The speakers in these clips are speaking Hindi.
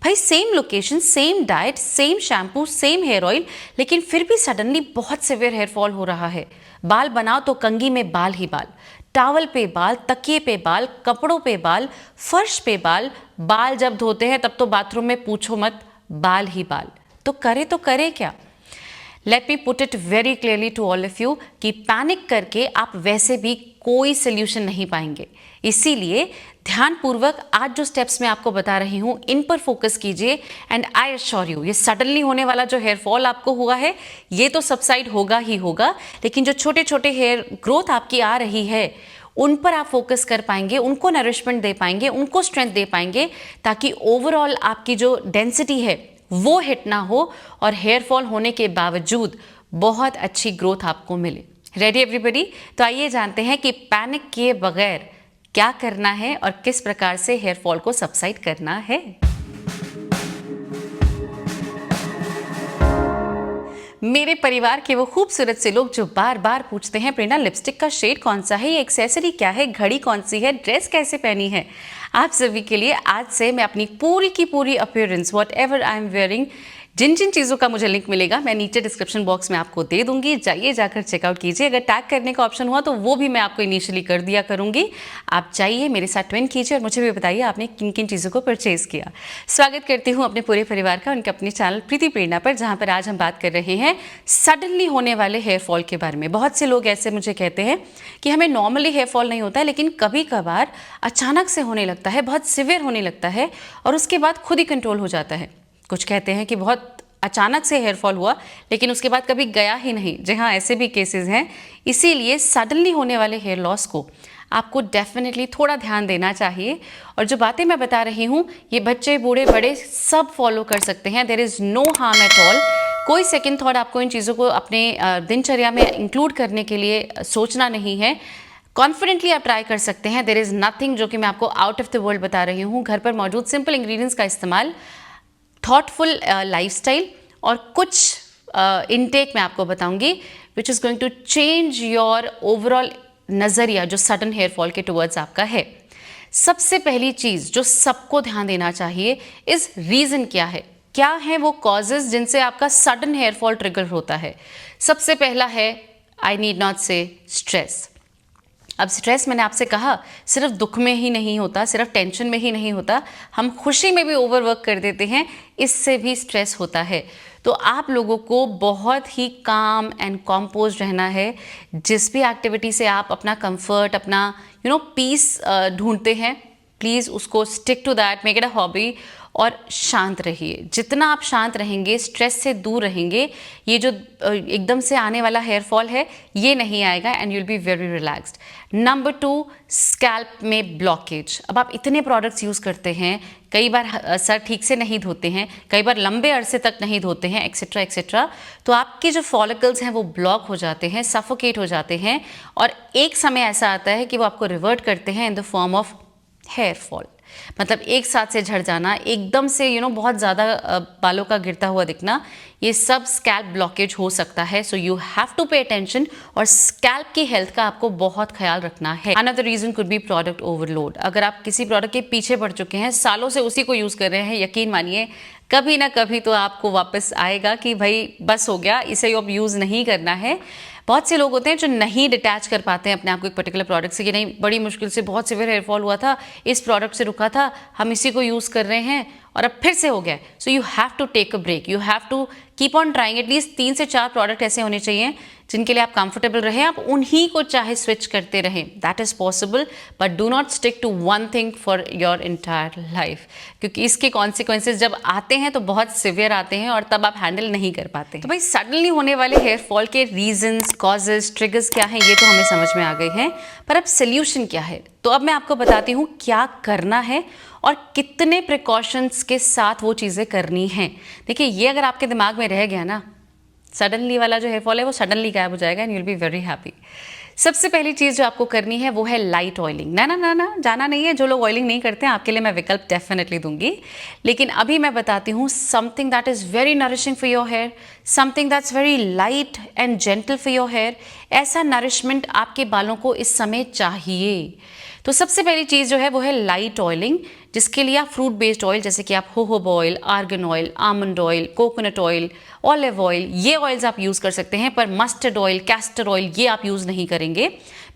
भाई same location, same diet, same shampoo, same here oil, लेकिन फिर भी सडनली बहुत सिवियर हेयर फॉल हो रहा है। बाल बनाओ तो कंघी में बाल ही बाल, टावल पे बाल, तकिए पे बाल, कपड़ों पे बाल, फर्श पे बाल। बाल जब धोते हैं तब तो बाथरूम में पूछो मत, बाल ही बाल। तो करे क्या? Let me put it very clearly to all of you कि पैनिक करके आप वैसे भी कोई सोल्यूशन नहीं पाएंगे। इसीलिए ध्यानपूर्वक आज जो स्टेप्स मैं आपको बता रही हूं इन पर फोकस कीजिए एंड आई एश्योर यू ये सडनली होने वाला जो हेयर फॉल आपको हुआ है ये तो सबसाइड होगा ही होगा, लेकिन जो छोटे छोटे हेयर ग्रोथ आपकी आ रही है उन पर आप फोकस कर पाएंगे, उनको नरिशमेंट दे पाएंगे, उनको स्ट्रेंथ दे पाएंगे, ताकि ओवरऑल आपकी जो डेंसिटी है वो हिट ना हो और हेयर फॉल होने के बावजूद बहुत अच्छी ग्रोथ आपको मिले। Ready everybody? तो आइए जानते हैं कि पैनिक किए बगैर क्या करना है और किस प्रकार से हेयर फॉल को सबसाइड करना है। मेरे परिवार के वो खूबसूरत से लोग जो बार बार पूछते हैं प्रेरणा लिपस्टिक का शेड कौन सा है, ये एक्सेसरी क्या है, घड़ी कौन सी है, ड्रेस कैसे पहनी है, आप सभी के लिए आज से मैं अपनी पूरी की पूरी appearance whatever I am wearing, जिन जिन चीज़ों का मुझे लिंक मिलेगा मैं नीचे डिस्क्रिप्शन बॉक्स में आपको दे दूंगी, जाइए जाकर चेकआउट कीजिए। अगर टैग करने का ऑप्शन हुआ तो वो भी मैं आपको इनिशियली कर दिया करूंगी। आप जाइए मेरे साथ ट्विन कीजिए और मुझे भी बताइए आपने किन किन चीज़ों को परचेज किया। स्वागत करती हूँ अपने पूरे परिवार का उनके अपने चैनल प्रीति प्रेरणा पर, जहाँ पर आज हम बात कर रहे हैं सडनली होने वाले हेयर फॉल के बारे में। बहुत से लोग ऐसे मुझे कहते हैं कि हमें नॉर्मली हेयर फॉल नहीं होता है, लेकिन कभी कभार अचानक से होने लगता है, बहुत सिवियर होने लगता है और उसके बाद खुद ही कंट्रोल हो जाता है। कुछ कहते हैं कि बहुत अचानक से हेयर फॉल हुआ लेकिन उसके बाद कभी गया ही नहीं। जी हाँ, ऐसे भी केसेस हैं। इसीलिए सडनली होने वाले हेयर लॉस को आपको डेफिनेटली थोड़ा ध्यान देना चाहिए। और जो बातें मैं बता रही हूँ ये बच्चे बूढ़े बड़े सब फॉलो कर सकते हैं। There is no harm at all. कोई सेकेंड थॉट आपको इन चीज़ों को अपने दिनचर्या में इंक्लूड करने के लिए सोचना नहीं है। कॉन्फिडेंटली आप ट्राई कर सकते हैं। देयर इज़ नथिंग जो कि मैं आपको आउट ऑफ द वर्ल्ड बता रही हूँ। घर पर मौजूद सिंपल इंग्रेडिएंट्स का इस्तेमाल, थॉटफुल लाइफस्टाइल और कुछ इनटेक मैं आपको बताऊंगी which is going to change your overall नज़रिया जो सडन हेयर फॉल के टुवर्ड्स आपका है। सबसे पहली चीज़ जो सबको ध्यान देना चाहिए इस रीज़न क्या है वो कॉजेज जिनसे आपका सडन हेयर फॉल ट्रिगर होता है। सबसे पहला है, आई नीड नॉट से, स्ट्रेस। अब स्ट्रेस मैंने आपसे कहा सिर्फ दुख में ही नहीं होता, सिर्फ टेंशन में ही नहीं होता, हम खुशी में भी ओवरवर्क कर देते हैं, इससे भी स्ट्रेस होता है। तो आप लोगों को बहुत ही काम एंड कॉम्पोज रहना है। जिस भी एक्टिविटी से आप अपना कंफर्ट, अपना पीस ढूंढते हैं, प्लीज़ उसको stick to that, make it a hobby और शांत रहिए। जितना आप शांत रहेंगे, स्ट्रेस से दूर रहेंगे, ये जो एकदम से आने वाला हेयर फॉल है ये नहीं आएगा and you will be very relaxed. Number 2, scalp में ब्लॉकेज। अब आप इतने प्रोडक्ट्स यूज़ करते हैं, कई बार सर ठीक से नहीं धोते हैं, कई बार लंबे अरसे तक नहीं धोते हैं, एक्सेट्रा एक्सेट्रा, तो आपके जो फॉलिकल्स हैं वो ब्लॉक हो जाते हैं, सफोकेट हो जाते हैं और एक समय ऐसा आता है कि वो आपको रिवर्ट करते हैं in the form of hair fall. मतलब एक साथ से झड़ जाना, एकदम से बहुत ज़्यादा बालों का गिरता हुआ दिखना, ये सब स्कैल्प ब्लॉकेज हो सकता है। So you have to pay attention और स्कैल्प की हेल्थ का आपको बहुत ख्याल रखना है। Another reason could be product overload. अगर आप किसी प्रोडक्ट के पीछे पड़ चुके हैं, सालों से उसी को यूज़ कर रहे हैं, यकीन मानिए कभी ना कभी तो आपको वापस आएगा कि भाई बस हो गया, इसे अब यूज़ नहीं करना है। बहुत से लोग होते हैं जो नहीं डिटैच कर पाते हैं अपने आप को एक पर्टिकुलर प्रोडक्ट से कि नहीं, बड़ी मुश्किल से बहुत सिवियर हेयर फॉल हुआ था, इस प्रोडक्ट से रुका था, हम इसी को यूज़ कर रहे हैं और अब फिर से हो गया। So you have to take a break, you have to keep on trying. At least 3 से 4 प्रोडक्ट ऐसे होने चाहिए जिनके लिए आप कंफर्टेबल रहें, आप उन्हीं को चाहे स्विच करते रहें, that is possible, but do not stick to one thing for your entire life, क्योंकि इसके कॉन्सिक्वेंसेज जब आते हैं तो बहुत सिवियर आते हैं और तब आप हैंडल नहीं कर पाते। तो भाई सडनली होने वाले हेयर फॉल के रीजंस, कॉजेज, ट्रिगर्स क्या हैं ये तो हमें समझ में आ गए हैं, पर अब सोल्यूशन क्या है। तो अब मैं आपको बताती हूँ क्या करना है और कितने प्रिकॉशंस के साथ वो चीज़ें करनी हैं। देखिए, ये अगर आपके दिमाग में रह गया ना, सडनली वाला जो हेयर फॉल है वो सडनली गायब हो जाएगा and you will be very happy. सबसे पहली चीज़ जो आपको करनी है वो है लाइट ऑयलिंग। ना जाना नहीं है, जो लोग ऑयलिंग नहीं करते हैं आपके लिए मैं विकल्प डेफिनेटली दूंगी, लेकिन अभी मैं बताती हूँ something that is very nourishing for your hair, something that's very light and gentle for your hair. ऐसा नरिशमेंट आपके बालों को इस समय चाहिए। तो सबसे पहली चीज़ जो है वो है लाइट ऑयलिंग, जिसके लिए आप फ्रूट बेस्ड ऑयल जैसे कि आप jojoba oil, argan oil, almond oil, coconut oil, olive oil, ये ऑयल्स आप यूज़ कर सकते हैं। पर मस्टर्ड ऑयल, कैस्टर ऑयल ये आप यूज़ नहीं करेंगे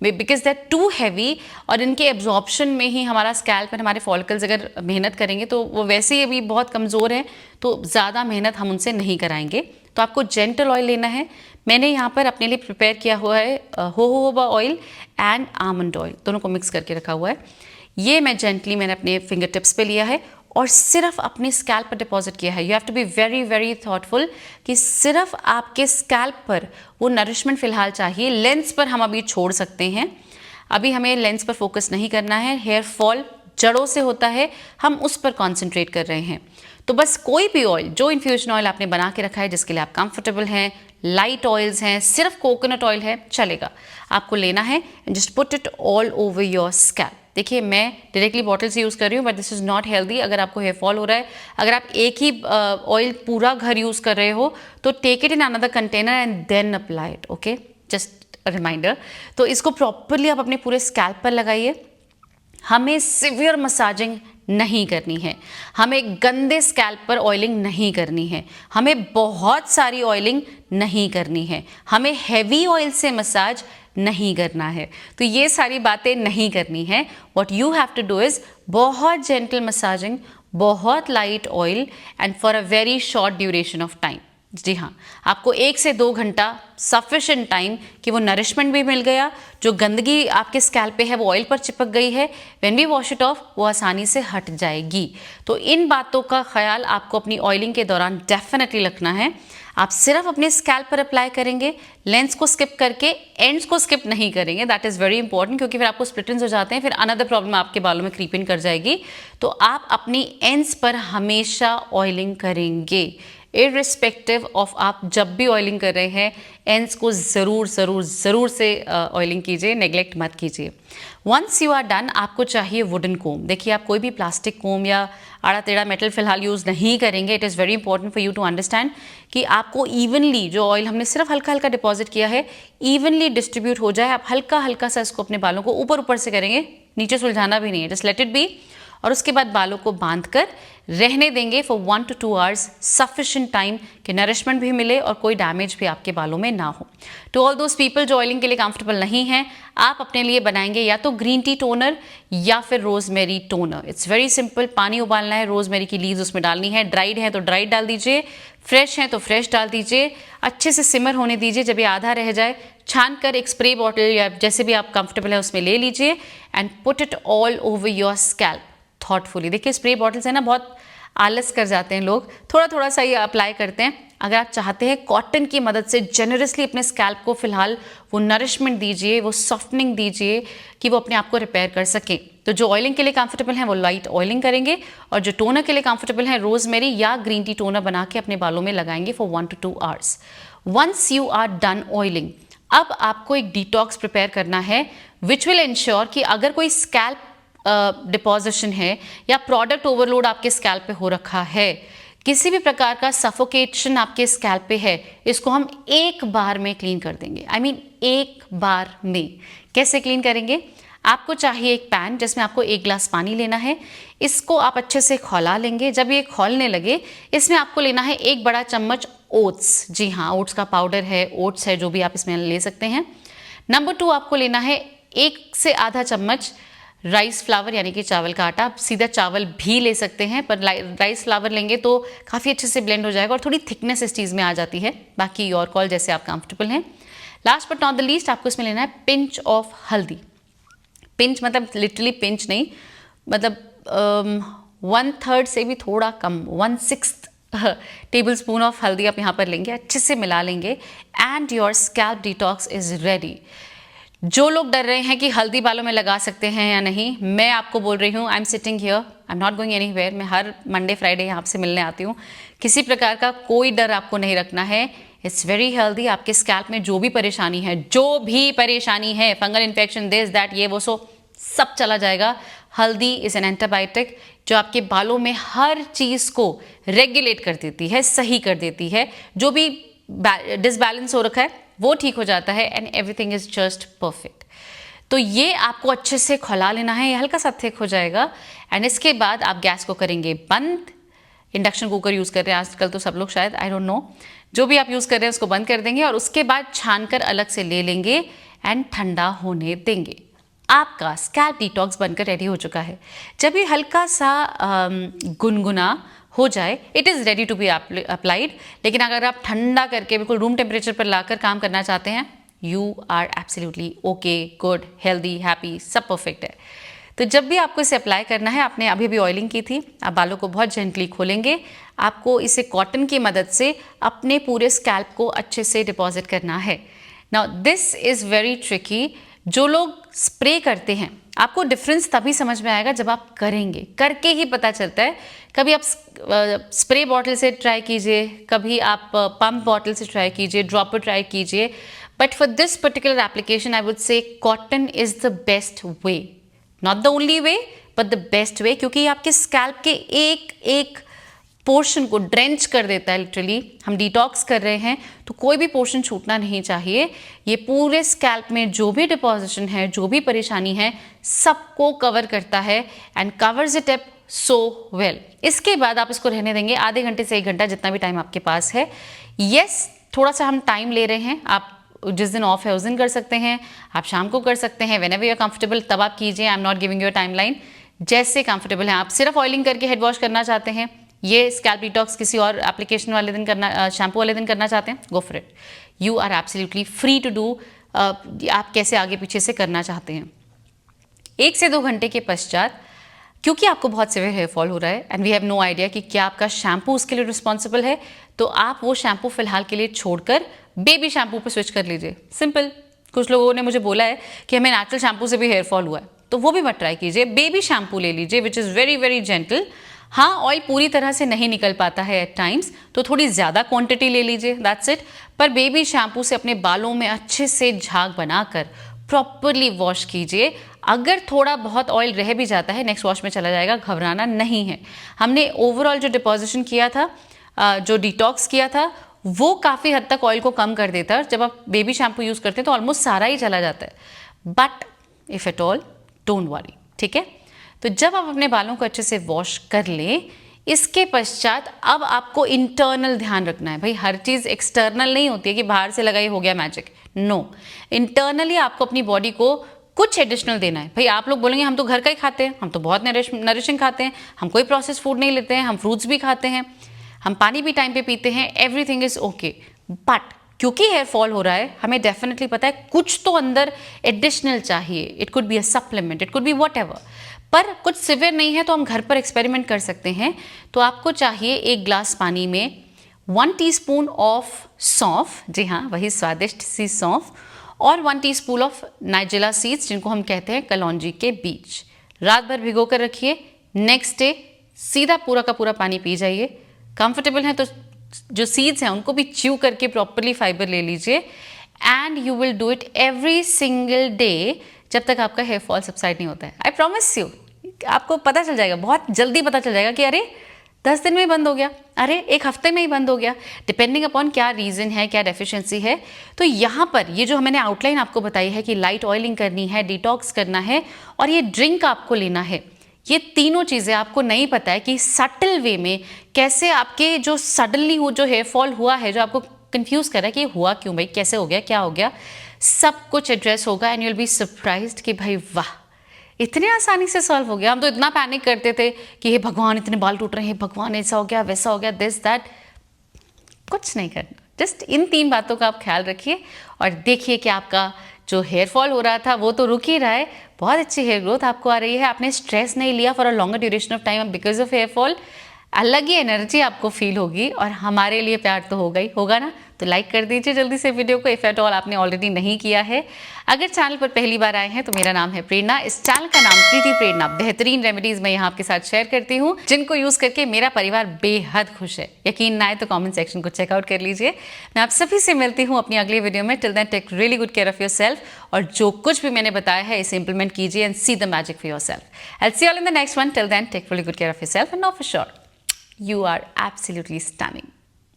बिकॉज दैट टू हैवी, और इनके एब्जॉर्प्शन में ही हमारा स्कैल्प पर हमारे फॉलिकल्स अगर मेहनत करेंगे तो वो वैसे ही अभी बहुत कमज़ोर हैं, तो ज़्यादा मेहनत हम उनसे नहीं कराएंगे। तो आपको जेंटल ऑयल लेना है। मैंने यहाँ पर अपने लिए प्रिपेयर किया हुआ है jojoba oil and almond oil, दोनों को मिक्स करके रखा हुआ है। ये मैंने अपने फिंगर टिप्स पे लिया है और सिर्फ अपने स्कैल्प पर डिपॉजिट किया है। You have to be very very thoughtful कि सिर्फ आपके स्कैल्प पर वो नरिशमेंट फिलहाल चाहिए। लेंस पर हम अभी छोड़ सकते हैं, अभी हमें लेंस पर फोकस नहीं करना है। हेयर फॉल जड़ों से होता है, हम उस पर कॉन्सेंट्रेट कर रहे हैं। तो बस कोई भी ऑयल, जो इन्फ्यूजन ऑयल आपने बना के रखा है जिसके लिए आप कंफर्टेबल हैं, लाइट ऑयल्स हैं, सिर्फ कोकोनट ऑयल है चलेगा, आपको लेना है and just put it all over your scalp. देखिए मैं डायरेक्टली बॉटल से यूज़ कर रही हूँ, but this is not healthy. अगर आपको हेयर फॉल हो रहा है, अगर आप एक ही ऑयल पूरा घर यूज़ कर रहे हो तो take it in another container and then apply it, okay, just a reminder. तो इसको प्रॉपरली आप अपने पूरे स्कैल्प पर लगाइए। हमें सिवियर मसाजिंग नहीं करनी है, हमें गंदे स्कैल्प पर ऑयलिंग नहीं करनी है, हमें बहुत सारी ऑयलिंग नहीं करनी है, हमें हैवी ऑयल से मसाज नहीं करना है। तो ये सारी बातें नहीं करनी है। What you have to do is बहुत जेंटल मसाजिंग, बहुत light oil and for a very short duration of time. जी हाँ, आपको 1 से 2 घंटा सफिशिएंट टाइम कि वो नरिशमेंट भी मिल गया, जो गंदगी आपके स्कैल्प पे है वो ऑयल पर चिपक गई है, when we wash it off वो आसानी से हट जाएगी। तो इन बातों का ख्याल आपको अपनी ऑयलिंग के दौरान डेफिनेटली रखना है। आप सिर्फ अपने स्कैल्प पर अप्लाई करेंगे, लेंस को स्किप करके एंड्स को स्किप नहीं करेंगे, दैट इज़ वेरी इंपॉर्टेंट, क्योंकि फिर आपको स्प्लिट एंड्स हो जाते हैं, फिर अनदर प्रॉब्लम आपके बालों में क्रीप इन कर जाएगी। तो आप अपनी एंड्स पर हमेशा ऑयलिंग करेंगे, इररिस्पेक्टिव ऑफ आप जब भी ऑयलिंग कर रहे हैं एंड्स को ज़रूर ज़रूर ज़रूर से ऑयलिंग कीजिए, नेग्लेक्ट मत कीजिए। वंस यू आर डन, आपको चाहिए वुडन कोम। देखिए आप कोई भी प्लास्टिक कोम या आड़ा टेढ़ा मेटल फिलहाल यूज़ नहीं करेंगे। It is very important for you to understand कि आपको इवनली जो ऑयल हमने सिर्फ हल्का हल्का डिपॉजिट किया है इवनली डिस्ट्रीब्यूट हो जाए। आप हल्का हल्का सा इसको अपने बालों को ऊपर ऊपर से करेंगे, नीचे सुलझाना भी नहीं है, जस्ट लेट इट बी। और उसके बाद बालों को बांध कर रहने देंगे for 1 to 2 hours, sufficient time कि नरिशमेंट भी मिले और कोई डैमेज भी आपके बालों में ना हो। टू ऑल दोज पीपल जो ऑयलिंग के लिए कंफर्टेबल नहीं हैं, आप अपने लिए बनाएंगे या तो ग्रीन टी टोनर या फिर rosemary toner. It's very simple, पानी उबालना है, रोजमेरी की लीव्स उसमें डालनी है, ड्राइड है तो ड्राइड डाल दीजिए, फ्रेश है तो फ्रेश डाल दीजिए, अच्छे से सिमर होने दीजिए। जब ये आधा रह जाए छान कर एक स्प्रे बॉटल या जैसे भी आप कंफर्टेबल है उसमें ले लीजिए and put it all over your scalp thoughtfully. देखिए स्प्रे बॉटल्स है ना, बहुत आलस कर जाते हैं लोग, थोड़ा थोड़ा सा ये अप्लाई करते हैं। अगर आप चाहते हैं कॉटन की मदद से जेनरसली अपने स्कैल्प को फिलहाल वो नरिशमेंट दीजिए, वो सॉफ्टनिंग दीजिए कि वो अपने आप को रिपेयर कर सके। तो जो ऑयलिंग के लिए कंफर्टेबल हैं वो लाइट ऑयलिंग करेंगे और जो टोनर के लिए कंफर्टेबल हैं रोजमेरी या ग्रीन टी टोनर बना के अपने बालों में लगाएंगे for 1 to 2 hours. Once you are done oiling, अब आपको एक डिटॉक्स प्रिपेयर करना है विच विल इंश्योर कि अगर कोई स्कैल्प डिपॉजिशन है या प्रोडक्ट ओवरलोड आपके स्कैल्प पे हो रखा है, किसी भी प्रकार का सफोकेशन आपके स्कैल्प पे है, इसको हम एक बार में क्लीन कर देंगे। आई मीन एक बार में। कैसे क्लीन करेंगे? आपको चाहिए एक पैन जिसमें आपको 1 गिलास पानी लेना है, इसको आप अच्छे से खौला लेंगे। जब ये खौलने लगे इसमें आपको लेना है 1 बड़ा चम्मच ओट्स। जी हाँ, ओट्स का पाउडर है, ओट्स है, जो भी आप इसमें ले सकते हैं। नंबर 2 आपको लेना है 1 से आधा चम्मच राइस फ्लावर यानी कि चावल का आटा। आप सीधा चावल भी ले सकते हैं, पर राइस फ्लावर लेंगे तो काफ़ी अच्छे से ब्लेंड हो जाएगा और थोड़ी थिकनेस इस चीज़ में आ जाती है। बाकी योर कॉल, जैसे आप कंफर्टेबल हैं। Last but not the least, आपको इसमें लेना है पिंच ऑफ हल्दी। पिंच मतलब लिटरली पिंच नहीं, मतलब 1/3 से भी थोड़ा कम, 1/6 टेबल स्पून ऑफ हल्दी आप यहाँ पर लेंगे, अच्छे से मिला लेंगे and your scalp detox is ready. जो लोग डर रहे हैं कि हल्दी बालों में लगा सकते हैं या नहीं, मैं आपको बोल रही हूँ, I am sitting here, I am not going anywhere. मैं हर मंडे फ्राइडे यहाँ से मिलने आती हूँ। किसी प्रकार का कोई डर आपको नहीं रखना है। It's very healthy. आपके स्कैल्प में जो भी परेशानी है, फंगल इन्फेक्शन, दिस दैट ये वो, सो सब चला जाएगा। हल्दी इज एन एंटीबायोटिक जो आपके बालों में हर चीज़ को रेगुलेट कर देती है, सही कर देती है। जो भी डिसबैलेंस हो रखा है वो ठीक हो जाता है and everything is just perfect. तो ये आपको अच्छे से खौला लेना है, ये हल्का सा थिक हो जाएगा। एंड इसके बाद आप गैस को करेंगे बंद। इंडक्शन कुकर यूज़ कर रहे हैं आजकल तो सब लोग, शायद, आई डोंट नो, जो भी आप यूज़ कर रहे हैं उसको बंद कर देंगे और उसके बाद छान कर अलग से ले लेंगे एंड ठंडा होने देंगे। आपका स्कैल्प डिटॉक्स बनकर रेडी हो चुका है। जब ये हल्का सा गुनगुना हो जाए, it is ready to be applied. लेकिन अगर आप ठंडा करके बिल्कुल रूम टेम्परेचर पर लाकर काम करना चाहते हैं, you are absolutely okay, good, healthy, happy, सब परफेक्ट है। तो जब भी आपको इसे अप्लाई करना है, आपने अभी ऑयलिंग की थी, आप बालों को बहुत जेंटली खोलेंगे। आपको इसे कॉटन की मदद से अपने पूरे स्कैल्प को अच्छे से डिपॉजिट करना है। Now this is very tricky. जो लोग स्प्रे करते हैं, आपको डिफरेंस तभी समझ में आएगा जब आप करेंगे, करके ही पता चलता है। कभी आप स्प्रे बॉटल से ट्राई कीजिए, कभी आप पंप बॉटल से ट्राई कीजिए, ड्रॉपर ट्राई कीजिए, but for this particular application I would say cotton is the best way, not the only way but the best way, क्योंकि आपके स्कैल्प के एक एक पोर्शन को ड्रेंच कर देता है। लिटरली हम डिटॉक्स कर रहे हैं तो कोई भी पोर्शन छूटना नहीं चाहिए। ये पूरे स्कैल्प में जो भी डिपॉजिशन है, जो भी परेशानी है, सबको कवर करता है and covers it up so well. इसके बाद आप इसको रहने देंगे आधे घंटे से 1 घंटा, जितना भी टाइम आपके पास है। यस, थोड़ा सा हम टाइम ले रहे हैं। आप जिस दिन ऑफ है उस दिन कर सकते हैं, आप शाम को कर सकते हैं, व्हेनेवर यू आर कंफर्टेबल तब आप कीजिए। I am not giving you a timeline, जैसे कंफर्टेबल है। आप सिर्फ ऑयलिंग करके हेड वॉश करना चाहते हैं, ये स्कैल्प डिटॉक्स किसी और एप्लीकेशन वाले दिन करना, शैम्पू वाले दिन करना चाहते हैं, go for it. You are absolutely free to do. आप कैसे आगे पीछे से करना चाहते हैं। 1 से 2 घंटे के पश्चात, क्योंकि आपको बहुत सीवियर हेयर फॉल हो रहा है and we have no idea कि क्या आपका शैम्पू उसके लिए रिस्पॉन्सिबल है, तो आप वो शैम्पू फिलहाल के लिए छोड़कर बेबी शैम्पू पर स्विच कर लीजिए। सिंपल। कुछ लोगों ने मुझे बोला है कि हमें नेचुरल शैम्पू से भी हेयर फॉल हुआ है, तो वो भी मत ट्राई कीजिए। बेबी शैम्पू ले लीजिए which is very very gentle. हाँ, ऑयल पूरी तरह से नहीं निकल पाता है एट टाइम्स, तो थोड़ी ज़्यादा क्वांटिटी ले लीजिए, दैट्स इट। पर बेबी शैम्पू से अपने बालों में अच्छे से झाग बनाकर प्रॉपरली वॉश कीजिए। अगर थोड़ा बहुत ऑयल रह भी जाता है, नेक्स्ट वॉश में चला जाएगा, घबराना नहीं है। हमने ओवरऑल जो डिपॉजिशन किया था, जो डिटॉक्स किया था, वो काफ़ी हद तक ऑयल को कम कर देता है। जब आप बेबी शैम्पू यूज़ करते हैं तो ऑलमोस्ट सारा ही चला जाता है। But if at all, don't worry, ठीक है। तो जब आप अपने बालों को अच्छे से वॉश कर लें, इसके पश्चात अब आपको इंटरनल ध्यान रखना है। भाई, हर चीज़ एक्सटर्नल नहीं होती है कि बाहर से लगाई हो गया मैजिक। नो, इंटरनली आपको अपनी बॉडी को कुछ एडिशनल देना है। भाई, आप लोग बोलेंगे हम तो घर का ही खाते हैं, हम तो बहुत नरिशिंग खाते हैं, हम कोई प्रोसेस फूड नहीं लेते हैं, हम फ्रूट्स भी खाते हैं, हम पानी भी टाइम पे पीते हैं, एवरीथिंग इज ओके। बट क्योंकि हेयर फॉल हो रहा है, हमें डेफिनेटली पता है कुछ तो अंदर एडिशनल चाहिए। It could be a supplement, it could be whatever. पर कुछ सिवियर नहीं है तो हम घर पर एक्सपेरिमेंट कर सकते हैं। तो आपको चाहिए 1 ग्लास पानी में 1 टीस्पून ऑफ सौंफ, जी हाँ, वही स्वादिष्ट सी सौंफ, और 1 टीस्पून ऑफ नाइजेला सीड्स, जिनको हम कहते हैं कलौंजी के बीज। रात भर भिगो कर रखिए। नेक्स्ट डे सीधा पूरा का पूरा पानी पी जाइए। कंफर्टेबल है तो जो सीड्स हैं उनको भी च्यू करके प्रॉपरली फाइबर ले लीजिए। And you will do it every single day जब तक आपका हेयर फॉल सबसाइड नहीं होता है। आई प्रॉमिस यू, आपको पता चल जाएगा, बहुत जल्दी पता चल जाएगा कि अरे 10 दिन में ही बंद हो गया, अरे 1 हफ्ते में ही बंद हो गया, डिपेंडिंग अपॉन क्या रीज़न है, क्या डेफिशिएंसी है। तो यहाँ पर ये जो मैंने आउटलाइन आपको बताई है कि लाइट ऑयलिंग करनी है, डिटॉक्स करना है और ये ड्रिंक आपको लेना है, ये तीनों चीज़ें आपको नहीं पता है कि सटल वे में कैसे आपके जो सडनली जो हेयर फॉल हुआ है, जो आपको कंफ्यूज कर रहा है कि हुआ क्यों, भाई कैसे हो गया, क्या हो गया, सब कुछ एड्रेस होगा and you will be surprised कि भाई वाह, इतने आसानी से सॉल्व हो गया। हम तो इतना पैनिक करते थे कि हे भगवान इतने बाल टूट रहे हैं, भगवान ऐसा हो गया, वैसा हो गया, दिस दैट। कुछ नहीं करना, जस्ट इन 3 बातों का आप ख्याल रखिए और देखिए कि आपका जो हेयर फॉल हो रहा था वो तो रुक ही रहा है, बहुत अच्छी हेयर ग्रोथ आपको आ रही है। आपने स्ट्रेस नहीं लिया for a longer duration of time because of hair fall. अलग ही एनर्जी आपको फील होगी और हमारे लिए प्यार तो होगा ही होगा ना। तो लाइक कर दीजिए जल्दी से वीडियो को, इफ एट ऑल आपने ऑलरेडी नहीं किया है। अगर चैनल पर पहली बार आए हैं तो मेरा नाम है प्रेरणा, इस चैनल का नाम प्रीति प्रेरणा। बेहतरीन रेमेडीज मैं यहाँ आपके साथ शेयर करती हूँ जिनको यूज करके मेरा परिवार बेहद खुश है। यकीन ना आए तो कमेंट सेक्शन को चेकआउट कर लीजिए। मैं आप सभी से मिलती हूँ अपनी अगली वीडियो में। Till then take really good care of yourself और जो कुछ भी मैंने बताया है इसे इंप्लीमेंट कीजिए and see the magic for yourself. I see all in the next one. Till then take really good care of yourself and know for sure you are absolutely stunning.